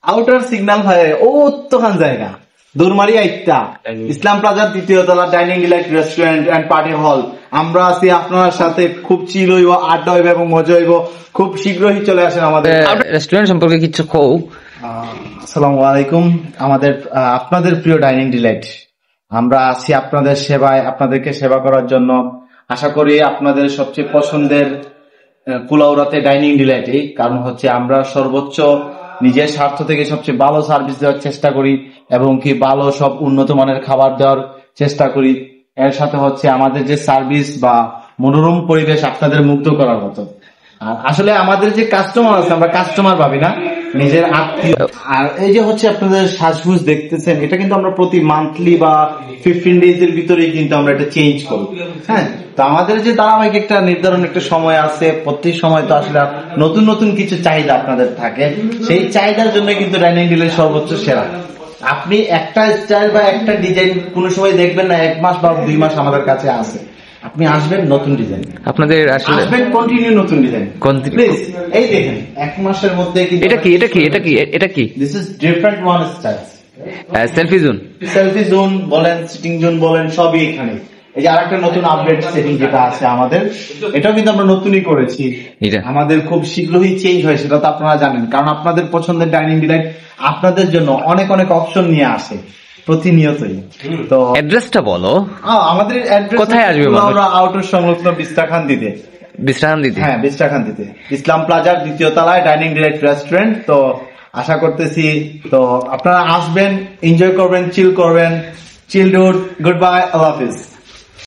Outer signal হয় ও তোখান জায়গা দৌড়মারি আইতা ইসলাম প্লাজার দ্বিতীয় তলা dining delight restaurant and party hall. আমরা আছি আপনার সাথে, খুব চিল হইব, আড্ডা হইব এবং মজা হইব। খুব শীঘ্রই চলে আসেন আমাদের রেস্টুরেন্ট সম্পর্কে কিছু কও। আসসালামু আলাইকুম। আমাদের আপনাদের প্রিয় ডাইনিং ডিলাইট, আমরা আছি আপনাদের সেবায়, আপনাদেরকে সেবা করার জন্য। আশা করি আপনাদের সবচেয়ে পছন্দের কুলাউড়াতে ডাইনিং ডিলাইটে, কারণ হচ্ছে আমরা সর্বোচ্চ নিজের স্বার্থ থেকে সবচেয়ে ভালো সার্ভিস দেওয়ার চেষ্টা করি এবং কি ভালো সব উন্নত মানের খাবার দেওয়ার চেষ্টা করি। এর সাথে হচ্ছে আমাদের যে সার্ভিস বা মনোরম পরিবেশ আপনাদের মুগ্ধ করার মতো। আর আসলে আমাদের যে কাস্টমার আছে, আমরা কাস্টমার ভাবি না, নিজের আত্মীয়। আর এই যে হচ্ছে আপনাদের সাজগুজ দেখতেছেন, এটা কিন্তু আমরা প্রতি মান্থলি বা 15 ডেজ এর ভিতরেই কিন্তু আমরা এটা চেঞ্জ করি। হ্যাঁ, তো আমাদের যে ধারাবাহিক একটা নির্ধারণ একটা সময় আছে, প্রত্যেক সময় তো আসলে নতুন নতুন কিছু চাহিদা আপনাদের থাকে, সেই চাহিদার জন্য কিন্তু ডাইনিং ডিলাইট সর্বোচ্চ সেরা। আপনি একটা স্টাইল বা একটা ডিজাইন কোন সময় দেখবেন না 1 মাস বা 2 মাস আমাদের কাছে আছে, আপনি আসবেন নতুন ডিজাইন, আপনাদের আসলে আসবেন কন্টিনিউ নতুন ডিজাইন। প্লিজ এই দেখেন 1 মাসের মধ্যে কিন্তু এটা কি this is different one style. Selfie zone বলেন, সিটিং জোন বলেন, সবই এখানে। এই যে আরেকটা নতুন আপডেট সেটিং যেটা আছে আমাদের, এটাও কিন্তু আমরা নতুনই করেছি। আমাদের খুব শীঘ্রই চেঞ্জ হয়, সেটা তো আপনারা জানেন, কারণ আপনাদের পছন্দের ডাইনিং ডিলাইট আপনাদের জন্য অনেক অনেক অপশন নিয়ে আসে প্রতিনিয়তই। তো অ্যাড্রেসটা বলো। আমাদের অ্যাড্রেস কোথায় আসবে? আমরা আউটার সংলগ্ন বিস্তাখান্তিতে। হ্যাঁ, বিস্তাখান্তিতে ইসলাম প্লাজার 2য় তলায় ডাইনিং ডিলাইট রেস্টুরেন্ট। তো আশা করতেছি তো আপনারা আসবেন, এনজয় করবেন, চিল করবেন। চিল ডুড, গুড বাই, আল্লাহ হাফিজ।